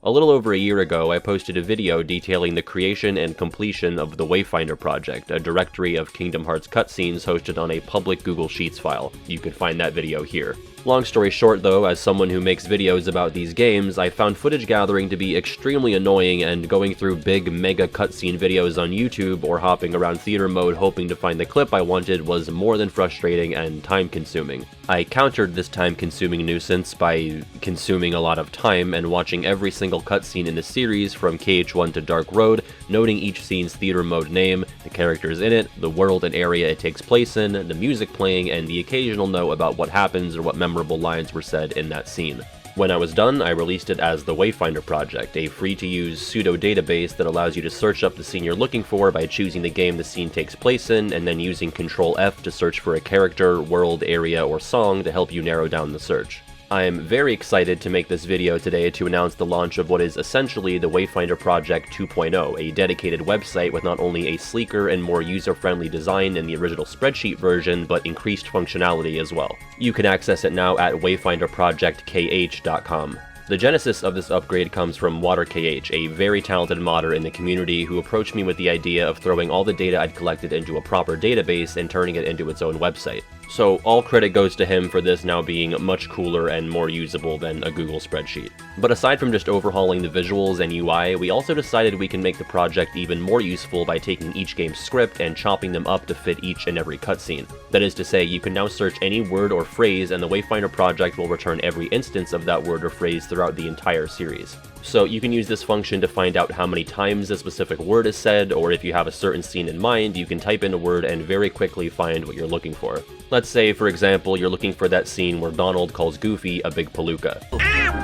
A little over a year ago, I posted a video detailing the creation and completion of the Wayfinder project, a directory of Kingdom Hearts cutscenes hosted on a public Google Sheets file. You can find that video here. Long story short though, as someone who makes videos about these games, I found footage gathering to be extremely annoying, and going through big mega cutscene videos on YouTube or hopping around theater mode hoping to find the clip I wanted was more than frustrating and time-consuming. I countered this time-consuming nuisance by consuming a lot of time and watching every single cutscene in the series from KH1 to Dark Road, noting each scene's theater mode name, the characters in it, the world and area it takes place in, the music playing, and the occasional note about what happens or what memorable lines were said in that scene. When I was done, I released it as the Wayfinder project, a free-to-use pseudo-database that allows you to search up the scene you're looking for by choosing the game the scene takes place in, and then using Ctrl-F to search for a character, world, area, or song to help you narrow down the search. I am very excited to make this video today to announce the launch of what is essentially the Wayfinder Project 2.0, a dedicated website with not only a sleeker and more user-friendly design than the original spreadsheet version, but increased functionality as well. You can access it now at wayfinderprojectkh.com. The genesis of this upgrade comes from WaterKH, a very talented modder in the community who approached me with the idea of throwing all the data I'd collected into a proper database and turning it into its own website. So all credit goes to him for this now being much cooler and more usable than a Google spreadsheet. But aside from just overhauling the visuals and UI, we also decided we can make the project even more useful by taking each game's script and chopping them up to fit each and every cutscene. That is to say, you can now search any word or phrase and the Wayfinder project will return every instance of that word or phrase throughout the entire series. So you can use this function to find out how many times a specific word is said, or if you have a certain scene in mind, you can type in a word and very quickly find what you're looking for. Let's say, for example, you're looking for that scene where Donald calls Goofy a big palooka.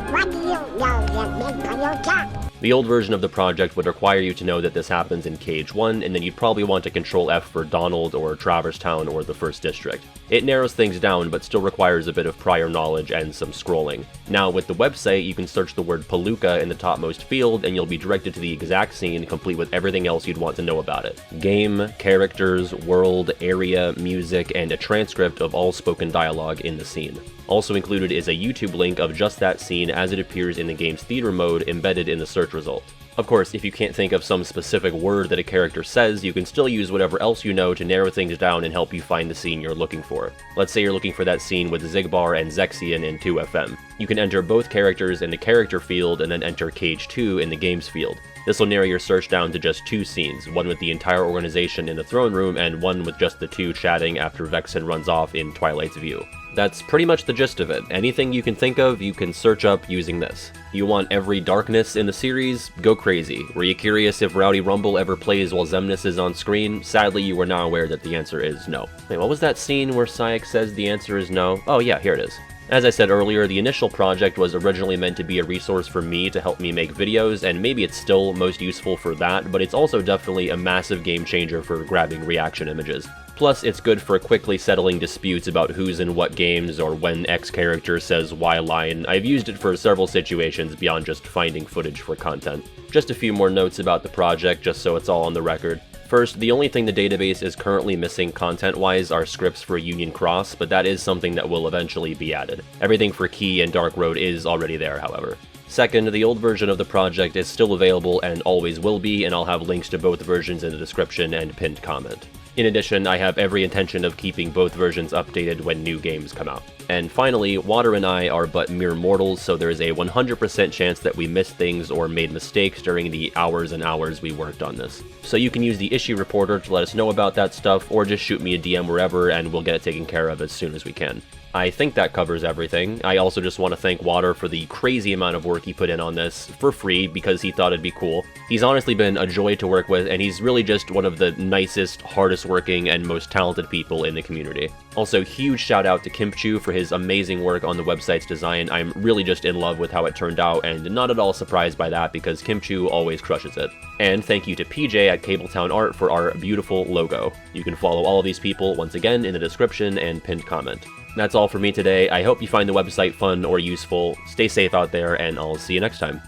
What do you know, you big palooka? The old version of the project would require you to know that this happens in KH1, and then you'd probably want to Ctrl-F for Donald or Traverse Town or the First District. It narrows things down, but still requires a bit of prior knowledge and some scrolling. Now, with the website, you can search the word palooka in the topmost field, and you'll be directed to the exact scene, complete with everything else you'd want to know about it. Game, characters, world, area, music, and a transcript of all spoken dialogue in the scene. Also included is a YouTube link of just that scene as it appears in the game's theater mode embedded in the search result. Of course, if you can't think of some specific word that a character says, you can still use whatever else you know to narrow things down and help you find the scene you're looking for. Let's say you're looking for that scene with Xigbar and Zexion in 2FM. You can enter both characters in the character field and then enter KH2 in the games field. This will narrow your search down to just two scenes, one with the entire organization in the throne room and one with just the two chatting after Vexen runs off in Twilight's View. That's pretty much the gist of it. Anything you can think of, you can search up using this. You want every darkness in the series? Go crazy. Were you curious if Rowdy Rumble ever plays while Xemnas is on screen? Sadly, you are now aware that the answer is no. Wait, what was that scene where Sayek says the answer is no? Oh yeah, here it is. As I said earlier, the initial project was originally meant to be a resource for me to help me make videos, and maybe it's still most useful for that, but it's also definitely a massive game changer for grabbing reaction images. Plus, it's good for quickly settling disputes about who's in what games or when X character says Y line. I've used it for several situations beyond just finding footage for content. Just a few more notes about the project, just so it's all on the record. First, the only thing the database is currently missing content-wise are scripts for Union Cross, but that is something that will eventually be added. Everything for Key and Dark Road is already there, however. Second, the old version of the project is still available and always will be, and I'll have links to both versions in the description and pinned comment. In addition, I have every intention of keeping both versions updated when new games come out. And finally, Water and I are but mere mortals, so there is a 100% chance that we missed things or made mistakes during the hours and hours we worked on this. So you can use the issue reporter to let us know about that stuff, or just shoot me a DM wherever and we'll get it taken care of as soon as we can. I think that covers everything. I also just want to thank Water for the crazy amount of work he put in on this, for free, because he thought it'd be cool. He's honestly been a joy to work with, and he's really just one of the nicest, hardest working, and most talented people in the community. Also, huge shout out to Kimpchuu for his amazing work on the website's design. I'm really just in love with how it turned out, and not at all surprised by that, because Kimpchuu always crushes it. And thank you to PJ at Cabletown Art for our beautiful logo. You can follow all of these people, once again, in the description and pinned comment. That's all for me today. I hope you find the website fun or useful. Stay safe out there, and I'll see you next time.